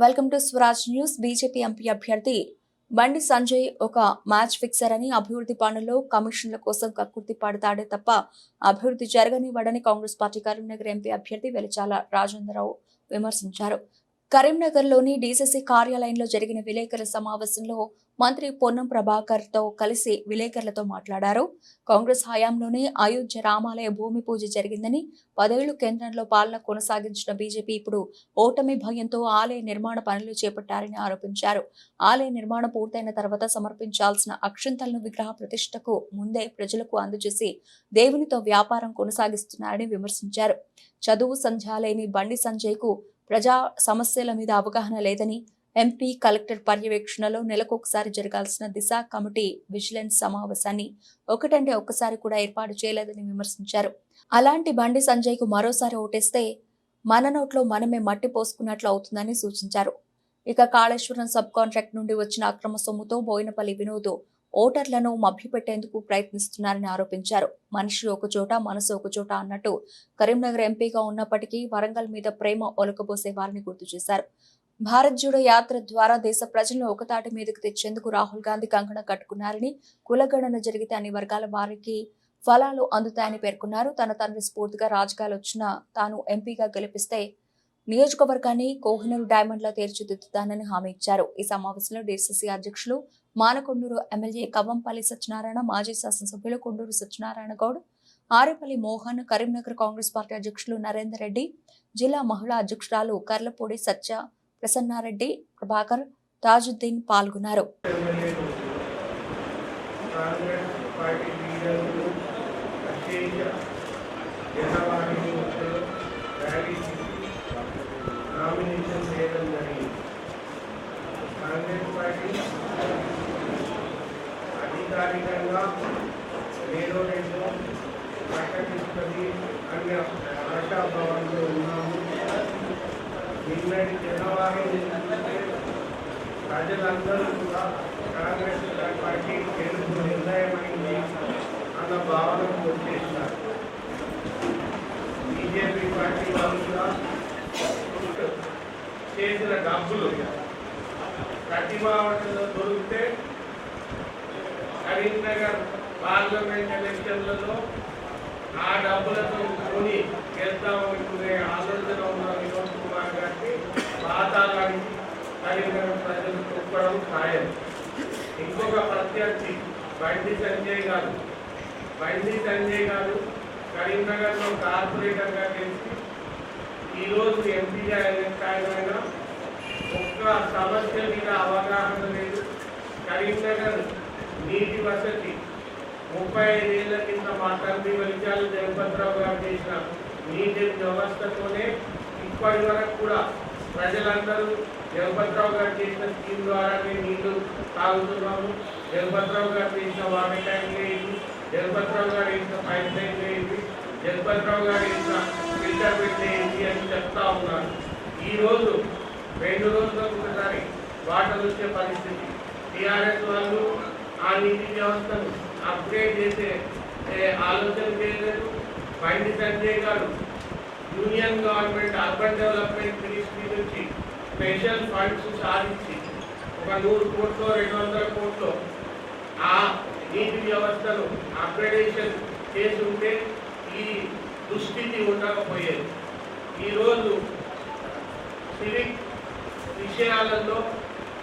Welcome to Swaraj news. BJP MP అభ్యర్థి బండి సంజయ్ ఒక match ఫిక్సర్ అని, అభివృద్ధి పనుల్లో కమిషన్ల కోసం కక్కుర్తి పడతాడే తప్ప అభివృద్ధి జరగనివ్వడని కాంగ్రెస్ పార్టీ కరీంనగర్ ఎంపీ అభ్యర్థి వెలిచాల రాజేంద్రరావు విమర్శించారు. కరీంనగర్లోని డీసీసీ కార్యాలయంలో జరిగిన విలేకరుల సమావేశంలో మంత్రి పొన్నం ప్రభాకర్ తో కలిసి విలేకరులతో మాట్లాడారు. కాంగ్రెస్ హయాంలోనే అయోధ్య రామాలయ భూమి పూజ జరిగిందని, 10 ఏళ్లు కేంద్రంలో పాలన కొనసాగించిన బీజేపీ ఇప్పుడు ఓటమి భయంతో ఆలయ నిర్మాణ పనులు చేపట్టారని ఆరోపించారు. ఆలయ నిర్మాణం పూర్తయిన తర్వాత సమర్పించాల్సిన అక్షింతలను విగ్రహ ప్రతిష్టకు ముందే ప్రజలకు అందజేసి దేవునితో వ్యాపారం కొనసాగిస్తున్నారని విమర్శించారు. చదువు సంధ్య లేని బండి సంజయ్ కు ప్రజా సమస్యల మీద అవగాహన లేదని, ఎంపీ కలెక్టర్ పర్యవేక్షణలో నెలకొకసారి జరగాల్సిన దిశ కమిటీ విజిలెన్స్ సమావేశాన్ని ఒకటంటే ఒక్కసారి కూడా ఏర్పాటు చేయలేదని విమర్శించారు. అలాంటి బండి సంజయ్ కు మరోసారి ఓటేస్తే మన నోట్లో మనమే మట్టి పోసుకున్నట్లు అవుతుందని సూచించారు. ఇక కాళేశ్వరం సబ్ కాంట్రాక్ట్ నుండి వచ్చిన అక్రమ సొమ్ముతో బోయినపల్లి వినోద్ ఓటర్లను మభ్యపెట్టేందుకు ప్రయత్నిస్తున్నారని ఆరోపించారు. మనిషి ఒక చోట మనసు ఒక చోట అన్నట్టు కరీంనగర్ ఎంపీగా ఉన్నప్పటికీ వరంగల్ మీద ప్రేమ ఒలకబోసేవారని గుర్తు చేశారు. భారత్ జోడో యాత్ర ద్వారా దేశ ప్రజలను ఒకతాటి మీదకు తెచ్చేందుకు రాహుల్ గాంధీ కంకణం కట్టుకున్నారని, కులగణన జరిగితే అన్ని వర్గాల వారికి ఫలాలు అందుతాయని పేర్కొన్నారు. తన తండ్రి స్ఫూర్తిగా రాజకీయాలు వచ్చినా తాను ఎంపీగా గెలిపిస్తే నియోజకవర్గాన్ని కోహినూరు డైమండ్లా తీర్చిదిద్దుతానని హామీ ఇచ్చారు. ఈ సమావేశంలో డీసీసీ అధ్యక్షులు మానకొండూరు ఎమ్మెల్యే కవ్వంపల్లి సత్యనారాయణ, మాజీ శాసనసభ్యులు కొండూరు సత్యనారాయణ గౌడ్, ఆరేపల్లి మోహన్, కరీంనగర్ కాంగ్రెస్ పార్టీ అధ్యక్షులు నరేందర్ రెడ్డి, జిల్లా మహిళా అధ్యక్షురాలు కర్లపూడి సత్య ప్రసన్నారెడ్డి, ప్రభాకర్, తాజుద్దీన్ పాల్గొన్నారు. అధికారికంగా నేను ప్రకటిస్తుంది అన్ని ఆశాభావంలో ఉన్నాము. నిన్నటి జనవరి ప్రజలందరూ కూడా కాంగ్రెస్ పార్టీ గెలుపు నిర్ణయమైంది అన్న భావనకు వచ్చేసినారు. బీజేపీ పార్టీ వాళ్ళు కూడా చేసిన డబ్బులు ప్రతిభావంలో దొరికితే కరీంనగర్ పార్లమెంట్ ఎలక్షన్లలో ఆ డబ్బులతో కొని గెలుద్దామనుకునే ఆలోచన ఉన్న వినోద్ కుమార్ గారికి పాతాళానికి కరీంనగర్ ప్రజలు తొక్కడం ఖాయం. ఇంకొక ప్రత్యర్థి బండి సంజయ్ గారు కరీంనగర్లో కార్పొరేటర్గా గెలిచి ఈరోజు ఎంపీగా ఎలక్ట్ అయిన ఒక్క సమస్య మీద అవగాహన లేదు. కరీంనగర్ నీటి వసతి 35 ఏళ్ల కింద మా తండ్రి వెలిచాల జగపతిరావు గారు చేసిన నీటి వ్యవస్థతోనే ఇప్పటి వరకు కూడా ప్రజలందరూ జగపతిరావు గారు చేసిన స్కీమ్ ద్వారానే నీళ్లు తాగుతున్నాము. జగపతిరావు గారు చేసిన వాటర్ ట్యాంక్ వేయండి, జగపతిరావు గారు వేసిన పైప్ లైన్ వేయండి, జగపతిరావు గారు వేసిన ఫిల్టర్ పెట్టేయండి అని చెప్తా ఉన్నారు. ఈరోజు 2 రోజులకు ఒకసారి వాటర్ వచ్చే పరిస్థితి. టీఆర్ఎస్ వాళ్ళు ఆ నీటి వ్యవస్థను అప్గ్రేడ్ చేసే ఆలోచన చేయలేదు. బండి సంజయ్ గారు union government urban development ministry నుంచి స్పెషల్ ఫండ్స్ సాధించి ఒక 100 కోట్లు 200 కోట్లు ఆ నీటి వ్యవస్థను అప్గ్రేడేషన్ చేసి ఉంటే ఈ దుస్థితి ఉండకపోయేది. ఈరోజు సివిక్ విషయాలలో